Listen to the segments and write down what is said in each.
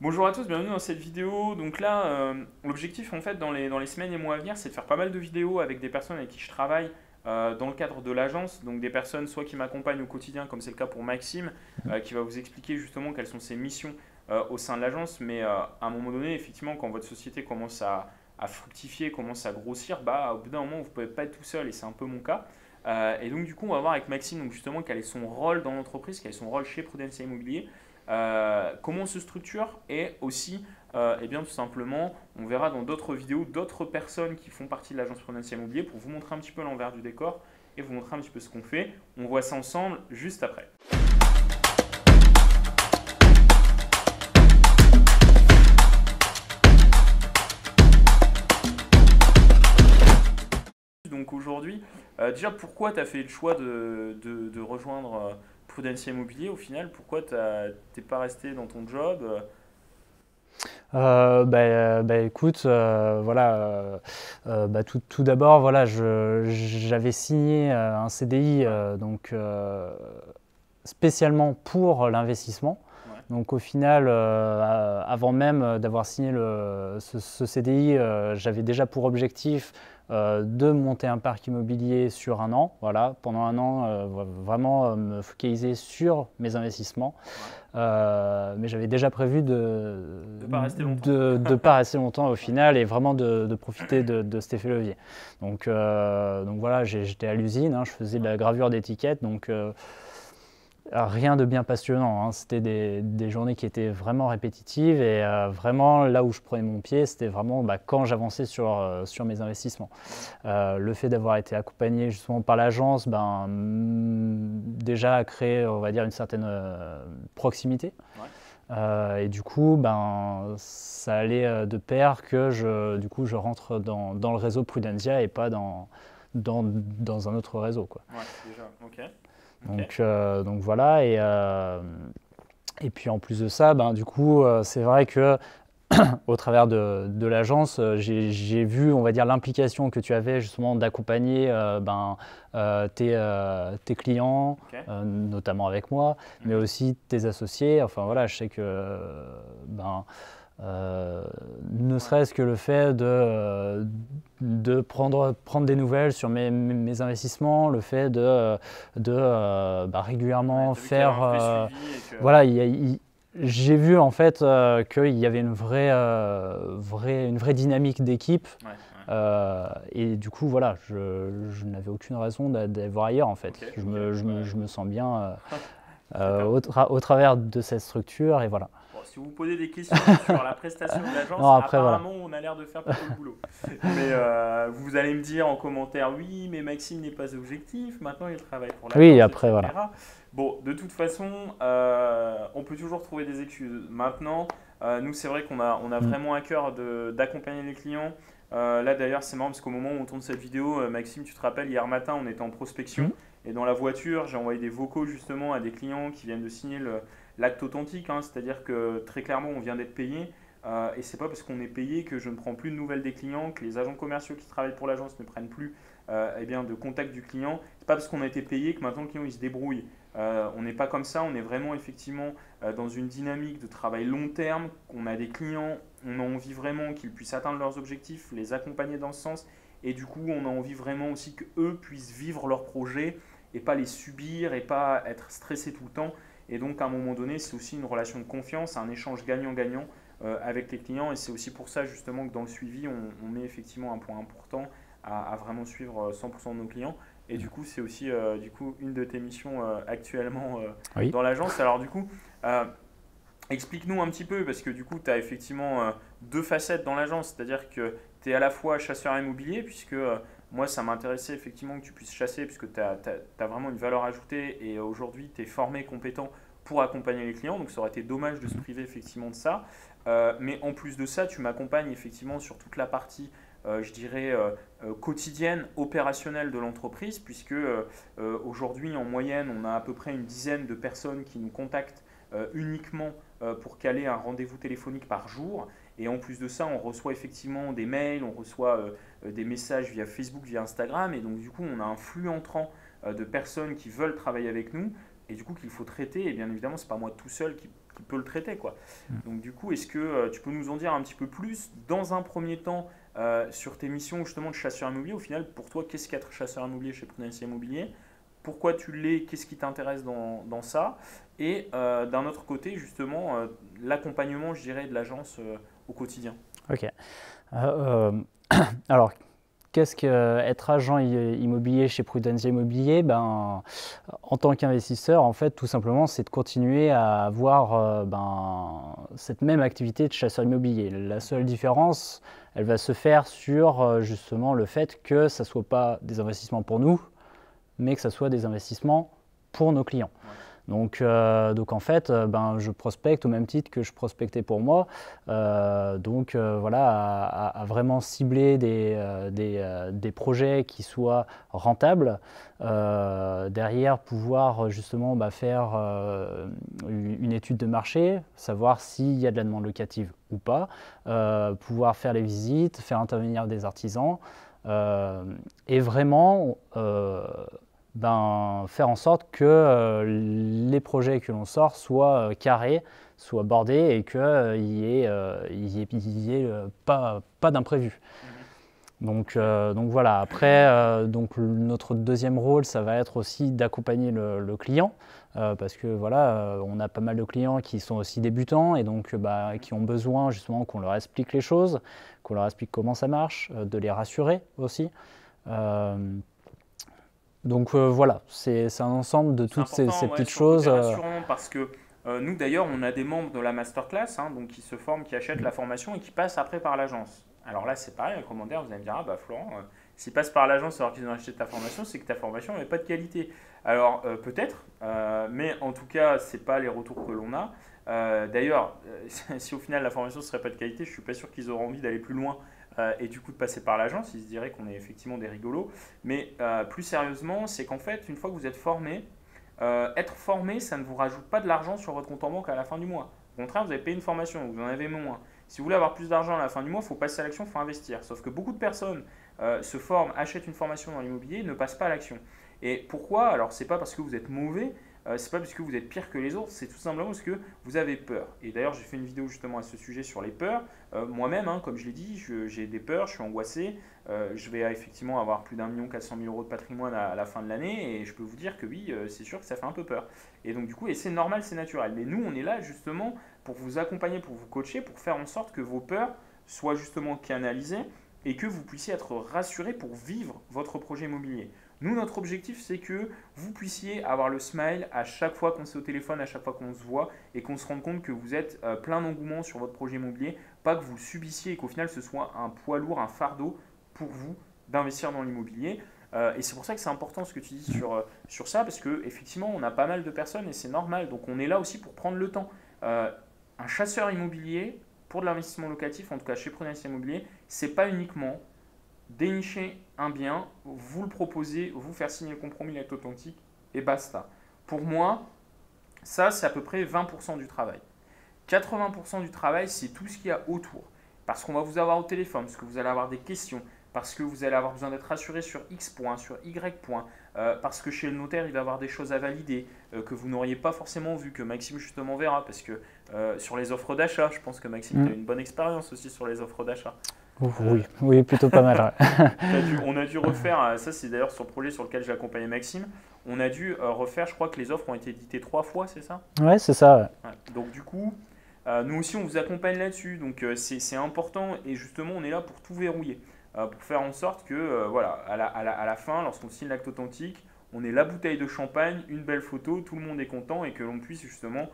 Bonjour à tous, bienvenue dans cette vidéo. Donc là, l'objectif en fait dans les semaines et mois à venir, c'est de faire pas mal de vidéos avec des personnes avec qui je travaille dans le cadre de l'agence. Donc des personnes soit qui m'accompagnent au quotidien, comme c'est le cas pour Maxime, qui va vous expliquer justement quelles sont ses missions au sein de l'agence. Mais à un moment donné, effectivement, quand votre société commence à fructifier, commence à grossir, bah, au bout d'un moment, vous ne pouvez pas être tout seul et c'est un peu mon cas. Et donc du coup, on va voir avec Maxime donc, justement quel est son rôle dans l'entreprise, quel est son rôle chez Prudencia Immobilier. Comment on se structure et aussi, eh bien, tout simplement, on verra dans d'autres vidéos d'autres personnes qui font partie de l'agence Prudencia Immobilier pour vous montrer un petit peu l'envers du décor et vous montrer un petit peu ce qu'on fait. On voit ça ensemble juste après. Donc aujourd'hui, déjà pourquoi tu as fait le choix de rejoindre Prudencia Immobilier au final? Pourquoi tu n'es pas resté dans ton job? Écoute, voilà, tout d'abord, voilà, j'avais signé un CDI Ouais, spécialement pour l'investissement. ouais, Donc au final, avant même d'avoir signé ce CDI, j'avais déjà pour objectif de monter un parc immobilier sur un an. Voilà, pendant un an, vraiment me focaliser sur mes investissements. ouais. Mais j'avais déjà prévu De pas rester longtemps. de pas rester longtemps au final et vraiment de profiter de cet effet levier. Donc voilà, j'étais à l'usine, hein, je faisais de Ouais. la gravure d'étiquettes, donc rien de bien passionnant, hein. C'était des journées qui étaient vraiment répétitives et vraiment là où je prenais mon pied, c'était vraiment quand j'avançais sur mes investissements. Mhm. Le fait d'avoir été accompagné justement par l'agence, déjà a créé, on va dire, une certaine proximité. Ouais. Et du coup, ça allait de pair que du coup, je rentre dans le réseau Prudentia et pas dans un autre réseau, quoi. Ouais, déjà, ok. Ok. Donc voilà, et puis en plus de ça, du coup, c'est vrai que au travers de l'agence, j'ai vu, on va dire, l'implication que tu avais justement d'accompagner tes clients, Ok. notamment avec moi, mais Mhm. aussi tes associés. Enfin voilà, je sais que ben, euh, ne Ouais. serait-ce que le fait de prendre des nouvelles sur mes investissements, le fait de Ouais, régulièrement t'as vu qu'il y avait faire. un vrai suivi et que. Voilà, j'ai vu en fait qu'il y avait une vraie dynamique d'équipe. Ouais, ouais. Et du coup, voilà, je n'avais aucune raison d'aller voir ailleurs en fait. Ok, ok. Ouais. Je me sens bien C'est top. au travers de cette structure et voilà. Bon, si vous posez des questions sur la prestation de l'agence, Non, après, voilà. apparemment, on a l'air de faire plutôt le boulot. Mais vous allez me dire en commentaire, oui, mais Maxime n'est pas objectif, maintenant il travaille pour Oui, l'agence, après, voilà. etc. Bon, de toute façon, on peut toujours trouver des excuses. Maintenant, nous, c'est vrai qu'on a Mm. vraiment à cœur d'accompagner les clients. Là, d'ailleurs, c'est marrant parce qu'au moment où on tourne cette vidéo, Maxime, tu te rappelles, hier matin, on était en prospection Mm. et dans la voiture, j'ai envoyé des vocaux justement à des clients qui viennent de signer l'acte authentique, hein, c'est-à-dire que très clairement, on vient d'être payé. Et c'est pas parce qu'on est payé que je ne prends plus de nouvelles des clients, que les agents commerciaux qui travaillent pour l'agence ne prennent plus eh bien, de contact du client. C'est pas parce qu'on a été payé que maintenant le client il se débrouille. On n'est pas comme ça, on est vraiment effectivement dans une dynamique de travail long terme. On a des clients, on a envie vraiment qu'ils puissent atteindre leurs objectifs, les accompagner dans ce sens. Et du coup, on a envie vraiment aussi qu'eux puissent vivre leurs projets et pas les subir et pas être stressés tout le temps. Et donc, à un moment donné, c'est aussi une relation de confiance, un échange gagnant-gagnant avec les clients. Et c'est aussi pour ça, justement, que dans le suivi, on met effectivement un point important à vraiment suivre 100% de nos clients. Et du coup, c'est aussi du coup, une de tes missions actuellement Oui. dans l'agence. Alors, du coup, euh, explique-nous un petit peu, parce que du coup, tu as effectivement deux facettes dans l'agence, c'est-à-dire que tu es à la fois chasseur immobilier, puisque moi, ça m'intéressait effectivement que tu puisses chasser, puisque tu as vraiment une valeur ajoutée et aujourd'hui, tu es formé, compétent pour accompagner les clients, donc ça aurait été dommage de se priver effectivement de ça. Mais en plus de ça, tu m'accompagnes effectivement sur toute la partie, je dirais, quotidienne, opérationnelle de l'entreprise, puisque aujourd'hui, en moyenne, on a à peu près une dizaine de personnes qui nous contactent uniquement pour caler un rendez-vous téléphonique par jour. Et en plus de ça, on reçoit effectivement des mails, on reçoit des messages via Facebook, via Instagram. Et donc, du coup, on a un flux entrant de personnes qui veulent travailler avec nous et du coup qu'il faut traiter. Et bien évidemment, ce n'est pas moi tout seul qui qui peut le traiter, quoi. Donc du coup, est-ce que tu peux nous en dire un petit peu plus dans un premier temps sur tes missions justement de chasseur immobilier? Au final, pour toi, qu'est-ce qu'être chasseur immobilier chez Prudential Immobilier? Pourquoi tu l'es? Qu'est-ce qui t'intéresse dans ça? Et d'un autre côté, justement, l'accompagnement, je dirais, de l'agence au quotidien. Ok. Euh, alors, qu'est-ce qu'être agent immobilier chez Prudential Immobilier? En tant qu'investisseur, en fait, tout simplement, c'est de continuer à avoir cette même activité de chasseur immobilier. La seule différence, elle va se faire sur justement le fait que ça ne soit pas des investissements pour nous, mais que ce soit des investissements pour nos clients. Ouais. Donc en fait, je prospecte au même titre que je prospectais pour moi. Voilà, à vraiment cibler des projets qui soient rentables. Derrière, pouvoir justement faire une étude de marché, savoir s'il y a de la demande locative ou pas, pouvoir faire les visites, faire intervenir des artisans et vraiment faire en sorte que les projets que l'on sort soient carrés, soient bordés et qu'il y ait pas d'imprévu. Donc voilà, après, notre deuxième rôle, ça va être aussi d'accompagner le client, parce que voilà, on a pas mal de clients qui sont aussi débutants et donc qui ont besoin justement qu'on leur explique les choses, qu'on leur explique comment ça marche, de les rassurer aussi. Voilà, c'est un ensemble de toutes ces Ouais, petites sur le côté choses. rassurant parce que nous d'ailleurs on a des membres de la masterclass donc qui se forment, qui achètent la formation et qui passent après par l'agence. Alors là c'est pareil, un commentaire vous allez me dire ah bah Florent, s'ils passent par l'agence alors qu'ils ont acheté ta formation, c'est que ta formation n'est pas de qualité. Alors peut-être, mais en tout cas c'est pas les retours que l'on a. D'ailleurs, si au final la formation ne serait pas de qualité, je suis pas sûr qu'ils auront envie d'aller plus loin et du coup de passer par l'agence, ils se diraient qu'on est effectivement des rigolos. Mais plus sérieusement, c'est qu'en fait, une fois que vous êtes formé, être formé, ça ne vous rajoute pas de l'argent sur votre compte en banque à la fin du mois. Au contraire, vous avez payé une formation, vous en avez moins. Si vous voulez avoir plus d'argent à la fin du mois, il faut passer à l'action, il faut investir. Sauf que beaucoup de personnes se forment, achètent une formation dans l'immobilier, ne passent pas à l'action. Et pourquoi? Alors, c'est pas parce que vous êtes mauvais, c'est pas parce que vous êtes pire que les autres, c'est tout simplement parce que vous avez peur. Et d'ailleurs, j'ai fait une vidéo justement à ce sujet sur les peurs. Moi-même, comme je l'ai dit, j'ai des peurs, je suis angoissé. Je vais effectivement avoir plus d'1 400 000 € de patrimoine à la fin de l'année et je peux vous dire que oui, c'est sûr que ça fait un peu peur. Et donc du coup, et c'est normal, c'est naturel. Mais nous, on est là justement pour vous accompagner, pour vous coacher, pour faire en sorte que vos peurs soient justement canalisées et que vous puissiez être rassuré pour vivre votre projet immobilier. Nous, notre objectif, c'est que vous puissiez avoir le smile à chaque fois qu'on s'est au téléphone, à chaque fois qu'on se voit et qu'on se rende compte que vous êtes plein d'engouement sur votre projet immobilier, pas que vous le subissiez et qu'au final ce soit un poids lourd, un fardeau pour vous d'investir dans l'immobilier. Et c'est pour ça que c'est important ce que tu dis sur ça, parce qu'effectivement, on a pas mal de personnes et c'est normal. Donc on est là aussi pour prendre le temps. Un chasseur immobilier, pour de l'investissement locatif, en tout cas chez Prudential Immobilier, c'est pas uniquement dénicher un bien, vous le proposer, vous faire signer le compromis, l'acte authentique, et basta. Pour moi, ça, c'est à peu près 20% du travail. 80% du travail, c'est tout ce qu'il y a autour. Parce qu'on va vous avoir au téléphone, parce que vous allez avoir des questions, parce que vous allez avoir besoin d'être rassuré sur X points, sur Y points, parce que chez le notaire, il va y avoir des choses à valider que vous n'auriez pas forcément vu, que Maxime justement verra, parce que sur les offres d'achat, je pense que Maxime, tu as une bonne expérience aussi sur les offres d'achat. Oui, plutôt pas mal. Ouais. On a dû refaire, ça c'est d'ailleurs sur le projet sur lequel j'ai accompagné Maxime, on a dû refaire, je crois que les offres ont été éditées 3 fois, c'est ça? Ouais, c'est ça. Ouais. Ouais. Donc du coup, nous aussi on vous accompagne là-dessus, donc c'est important et justement on est là pour tout verrouiller, pour faire en sorte que voilà, à la fin, lorsqu'on signe l'acte authentique, on ait la bouteille de champagne, une belle photo, tout le monde est content et que l'on puisse justement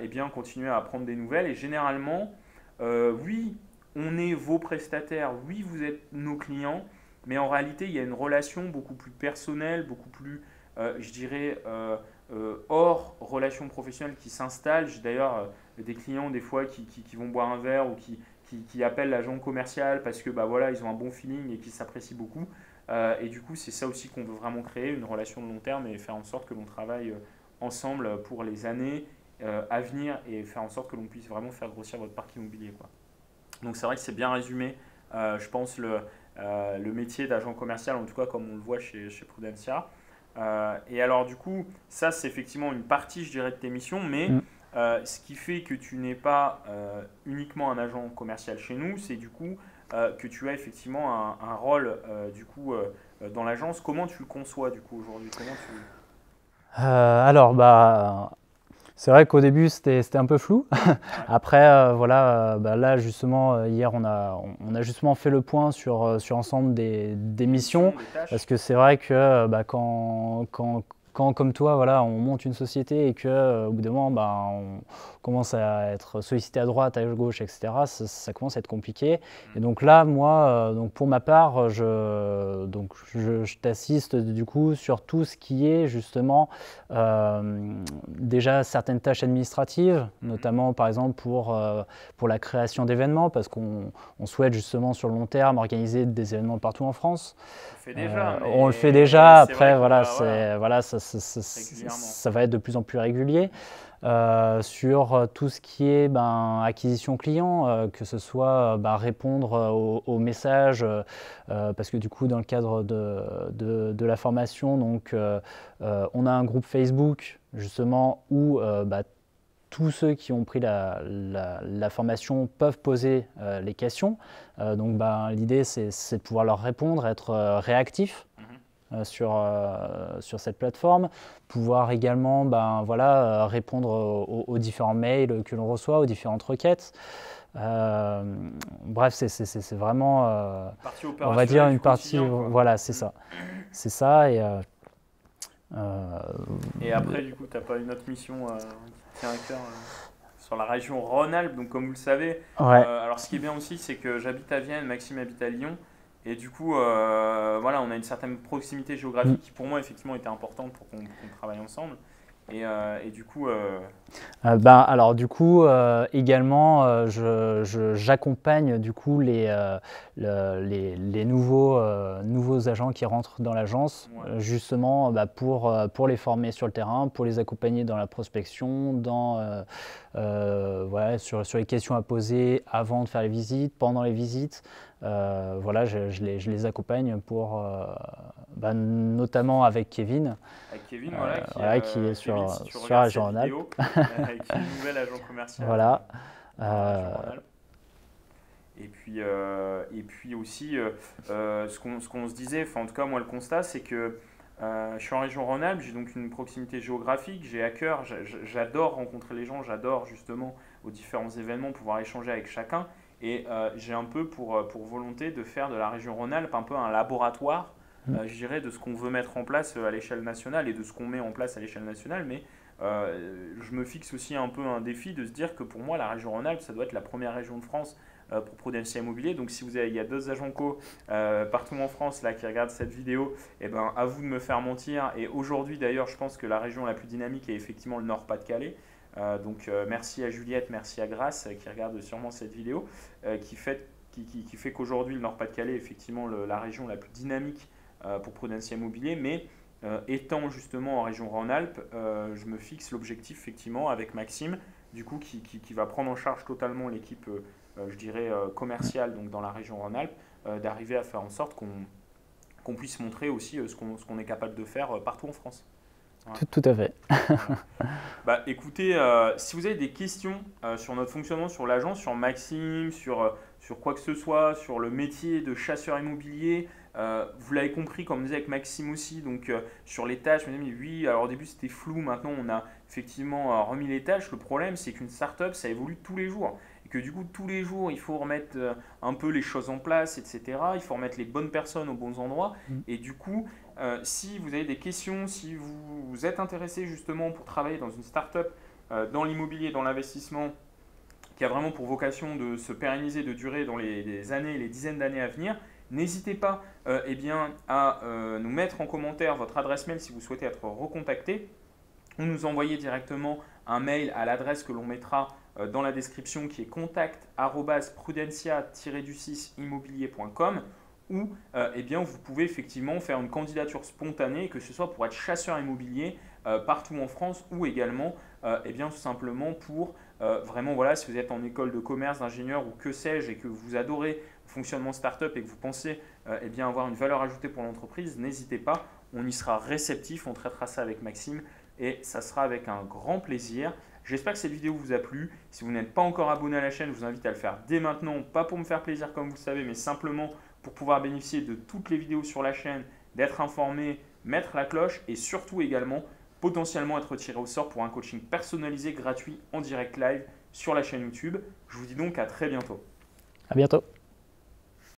bien, continuer à prendre des nouvelles. Et généralement, oui, on est vos prestataires, oui, vous êtes nos clients, mais en réalité, il y a une relation beaucoup plus personnelle, beaucoup plus, je dirais, hors relation professionnelle qui s'installe. J'ai d'ailleurs des clients des fois qui vont boire un verre ou qui appellent l'agent commercial parce que voilà, ils ont un bon feeling et qu'ils s'apprécient beaucoup. Et du coup, c'est ça aussi qu'on veut vraiment créer, une relation de long terme et faire en sorte que l'on travaille ensemble pour les années à venir et faire en sorte que l'on puisse vraiment faire grossir votre parc immobilier, quoi. Donc c'est vrai que c'est bien résumé, je pense, le métier d'agent commercial, en tout cas comme on le voit chez Prudentia. Et alors du coup, ça c'est effectivement une partie, je dirais, de tes missions, mais Ce qui fait que tu n'es pas uniquement un agent commercial chez nous, c'est du coup que tu as effectivement un rôle du coup dans l'agence. Comment tu le conçois du coup aujourd'hui? Alors, c'est vrai qu'au début, c'était un peu flou. Après, voilà, là, justement, hier, on a justement fait le point sur l'ensemble des missions. Des tâches? Parce que c'est vrai que quand, comme toi, voilà, on monte une société et qu'au bout d'un moment, on commence à être sollicité à droite, à gauche, etc., ça commence à être compliqué. Et donc là, moi, donc pour ma part, je t'assiste du coup sur tout ce qui est justement déjà certaines tâches administratives, notamment par exemple pour la création d'événements, parce qu'on souhaite justement sur le long terme organiser des événements partout en France. On le fait déjà, après voilà, ça va être de plus en plus régulier. Sur tout ce qui est acquisition client, que ce soit répondre aux messages, parce que du coup dans le cadre de la formation, donc, on a un groupe Facebook justement où tous ceux qui ont pris la formation peuvent poser les questions. Donc l'idée c'est de pouvoir leur répondre, être réactif sur cette plateforme, pouvoir également répondre aux différents mails que l'on reçoit, aux différentes requêtes. Bref, c'est vraiment, on va dire, une partie, voilà, c'est ça. C'est ça. Et après, du coup, tu n'as pas une autre mission qui tient à cœur sur la région Rhône-Alpes. Donc, comme vous le savez, alors ce qui est bien aussi, c'est que j'habite à Vienne, Maxime habite à Lyon. Et du coup, voilà, on a une certaine proximité géographique qui, pour moi, effectivement, était importante pour qu'on travaille ensemble. Et du coup… alors du coup, également, j'accompagne du coup les nouveaux agents qui rentrent dans l'agence, justement pour les former sur le terrain, pour les accompagner dans la prospection, sur les questions à poser avant de faire les visites, pendant les visites. Voilà, je les accompagne pour, notamment avec Kevin. Avec Kevin, qui est sur la région Rhône-Alpes. Qui est une nouvelle agent commercial. Voilà. Et puis aussi, ce qu'on se disait, en tout cas moi le constat, c'est que je suis en région Rhône-Alpes, j'ai donc une proximité géographique, j'ai à cœur, j'adore rencontrer les gens, j'adore justement aux différents événements pouvoir échanger avec chacun. Et j'ai un peu pour volonté de faire de la région Rhône-Alpes un peu un laboratoire, je dirais, de ce qu'on veut mettre en place à l'échelle nationale et de ce qu'on met en place à l'échelle nationale. Mais je me fixe aussi un peu un défi de se dire que pour moi, la région Rhône-Alpes, ça doit être la première région de France pour Prudentia Immobilier. Donc si il y a d'autres agents co partout en France là, qui regardent cette vidéo, à vous de me faire mentir. Et aujourd'hui d'ailleurs, je pense que la région la plus dynamique est effectivement le Nord-Pas-de-Calais. Donc merci à Juliette, merci à Grace qui regarde sûrement cette vidéo, qui fait qu'aujourd'hui le Nord-Pas-de-Calais est effectivement la région la plus dynamique pour Prudentia Immobilier, mais étant justement en région Rhône-Alpes, je me fixe l'objectif effectivement avec Maxime, du coup qui va prendre en charge totalement l'équipe, je dirais commerciale donc dans la région Rhône-Alpes, d'arriver à faire en sorte qu'on puisse montrer aussi ce qu'on est capable de faire partout en France. Voilà. Tout à fait. Voilà. Écoutez, si vous avez des questions sur notre fonctionnement, sur l'agence, sur Maxime, sur quoi que ce soit, sur le métier de chasseur immobilier, vous l'avez compris, comme on disait avec Maxime aussi, donc sur les tâches, oui, alors au début c'était flou, maintenant on a effectivement remis les tâches. Le problème c'est qu'une startup ça évolue tous les jours et que du coup tous les jours il faut remettre un peu les choses en place, etc. Il faut remettre les bonnes personnes aux bons endroits et du coup si vous avez des questions, si vous êtes intéressé justement pour travailler dans une startup dans l'immobilier, dans l'investissement, qui a vraiment pour vocation de se pérenniser, de durer dans les années, les dizaines d'années à venir, n'hésitez pas à nous mettre en commentaire votre adresse mail si vous souhaitez être recontacté ou nous envoyer directement un mail à l'adresse que l'on mettra dans la description qui est contact@prudentia-immobilier.com où vous pouvez effectivement faire une candidature spontanée, que ce soit pour être chasseur immobilier partout en France ou également tout simplement pour vraiment, voilà, si vous êtes en école de commerce, d'ingénieur ou que sais-je et que vous adorez le fonctionnement startup et que vous pensez avoir une valeur ajoutée pour l'entreprise, n'hésitez pas, on y sera réceptif, on traitera ça avec Maxime et ça sera avec un grand plaisir. J'espère que cette vidéo vous a plu. Si vous n'êtes pas encore abonné à la chaîne, je vous invite à le faire dès maintenant, pas pour me faire plaisir comme vous le savez, mais simplement pour pouvoir bénéficier de toutes les vidéos sur la chaîne, d'être informé, mettre la cloche et surtout également potentiellement être tiré au sort pour un coaching personnalisé gratuit en direct live sur la chaîne YouTube. Je vous dis donc à très bientôt. À bientôt.